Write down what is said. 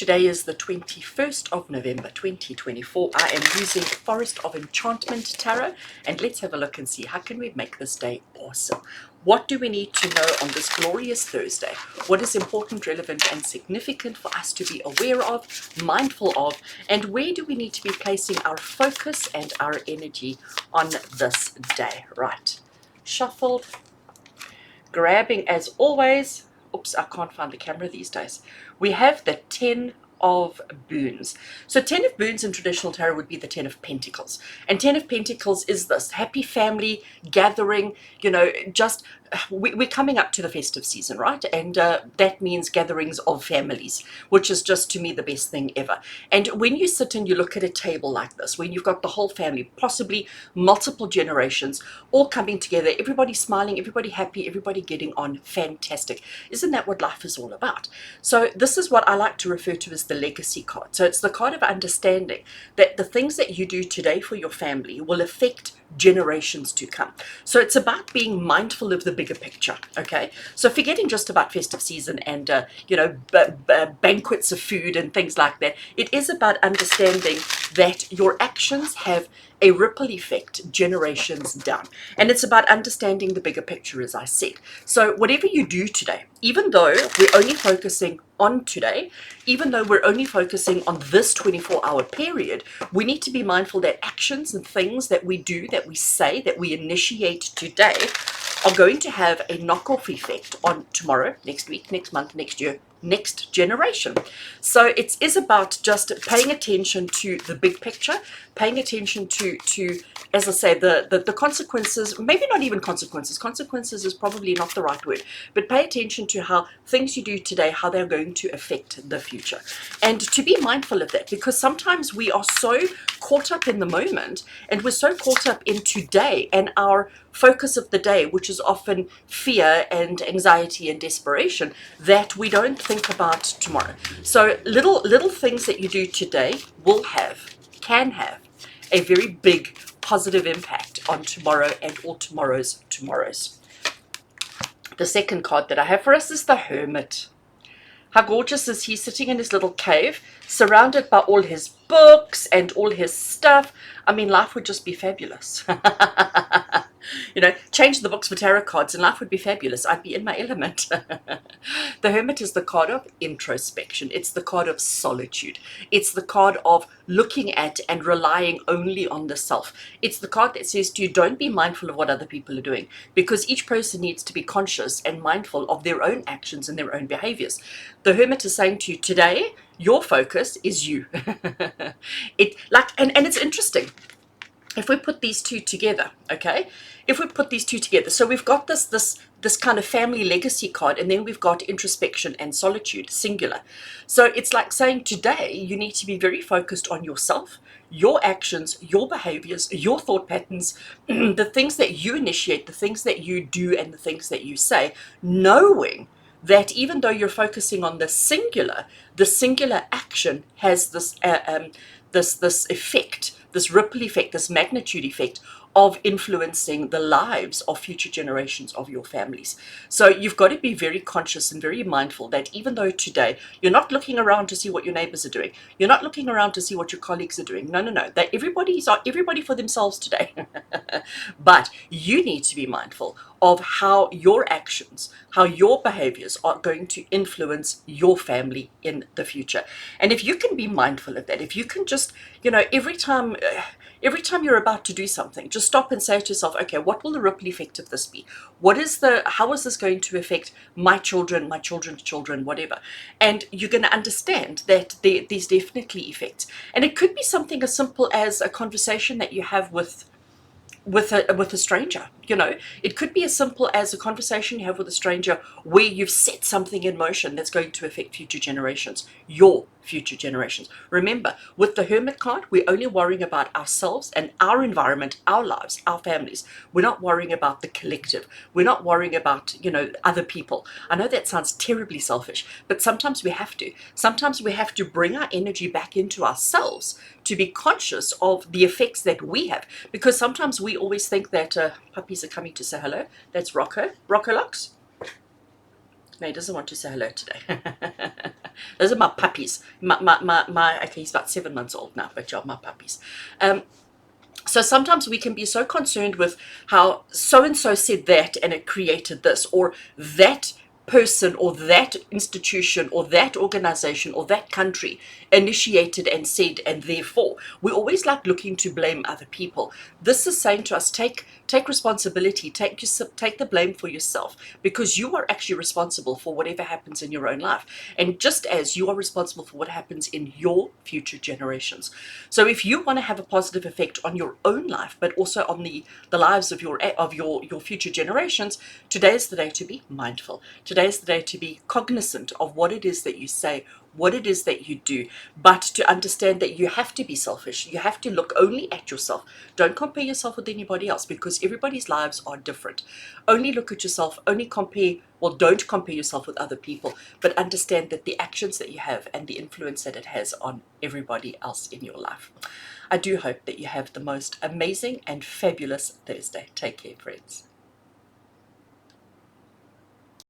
Today is the 21st of November 2024. I am using Forest of Enchantment Tarot, and let's have a look and see how can we make this day awesome. What do we need to know on this glorious Thursday? What is important, relevant and significant for us to be aware of, mindful of, and where do we need to be placing our focus and our energy on this day? Right, shuffled, grabbing as always. Oops, I can't find the camera these days. We have the 10 of boons. So 10 of boons in traditional tarot would be the 10 of pentacles. And 10 of pentacles is this happy family gathering, just we're coming up to the festive season, right? And that means gatherings of families, which is just to me the best thing ever. And when you sit and you look at a table like this, when you've got the whole family, possibly multiple generations, all coming together, everybody smiling, everybody happy, everybody getting on, fantastic. Isn't that what life is all about? So this is what I like to refer to as the legacy card. So it's the card of understanding that the things that you do today for your family will affect generations to come. So it's about being mindful of the bigger picture, okay? So forgetting just about festive season and banquets of food and things like that. It is about understanding that your actions have a ripple effect generations down, and it's about understanding the bigger picture, as I said. So whatever you do today, even though we're only focusing on today, even though we're only focusing on this 24-hour period, we need to be mindful that actions and things that we do, that we say, that we initiate today are going to have a knock-off effect on tomorrow, next week, next month, next year, next generation. So it is about just paying attention to the big picture, paying attention to as I say, the consequences, maybe not even consequences. Consequences is probably not the right word, but pay attention to how things you do today, how they're going to affect the future. And to be mindful of that, because sometimes we are so caught up in the moment and we're so caught up in today and our focus of the day, which is often fear and anxiety and desperation, that we don't think about tomorrow. So little things that you do today can have a very big positive impact on tomorrow and all tomorrows. The second card that I have for us is the Hermit. How gorgeous is he, sitting in his little cave, surrounded by all his books and all his stuff. I mean, life would just be fabulous. Change the books for tarot cards and life would be fabulous. I'd be in my element. The Hermit is the card of introspection. It's the card of solitude. It's the card of looking at and relying only on the self. It's the card that says to you, don't be mindful of what other people are doing, because each person needs to be conscious and mindful of their own actions and their own behaviors. The Hermit is saying to you today, your focus is you. And it's interesting. If we put these two together, okay? If we put these two together, so we've got this kind of family legacy card, and then we've got introspection and solitude, singular. So it's like saying today you need to be very focused on yourself, your actions, your behaviors, your thought patterns, the things that you initiate, the things that you do, and the things that you say, knowing that even though you're focusing on the singular action has this effect, this ripple effect, this magnitude effect of influencing the lives of future generations of your families. So you've got to be very conscious and very mindful that even though today you're not looking around to see what your neighbors are doing, you're not looking around to see what your colleagues are doing. No. That everybody for themselves today. But you need to be mindful of how your actions, how your behaviors are going to influence your family in the future. And if you can be mindful of that, if you can just, every time you're about to do something, just stop and say to yourself, okay, what will the ripple effect of this be? How is this going to affect my children, my children's children, whatever? And you're going to understand that there's definitely effects. And it could be something as simple as a conversation that you have with a stranger. It could be as simple as a conversation you have with a stranger where you've set something in motion that's going to affect future generations, your future generations. Remember, with the Hermit card, we're only worrying about ourselves and our environment, our lives, our families. We're not worrying about the collective. We're not worrying about, other people. I know that sounds terribly selfish, but sometimes we have to. Sometimes we have to bring our energy back into ourselves to be conscious of the effects that we have, because sometimes we always think that puppies are coming to say hello. That's Rocco. Rocco Lux. No, he doesn't want to say hello today. Those are my puppies. Okay, he's about 7 months old now, but yeah, my puppies. So sometimes we can be so concerned with how so and so said that and it created this, or that person or that institution or that organization or that country initiated and said, and therefore we always like looking to blame other people. This is saying to us, take responsibility, take the blame for yourself, because you are actually responsible for whatever happens in your own life, and just as you are responsible for what happens in your future generations. So if you want to have a positive effect on your own life, but also on the lives of your future generations, today is the day to be mindful. Today is the day to be cognizant of what it is that you say, what it is that you do, but to understand that you have to be selfish. You have to look only at yourself. Don't compare yourself with anybody else, because everybody's lives are different. Only look at yourself, only compare, well, don't compare yourself with other people, but understand that the actions that you have and the influence that it has on everybody else in your life. I do hope that you have the most amazing and fabulous Thursday. Take care, friends.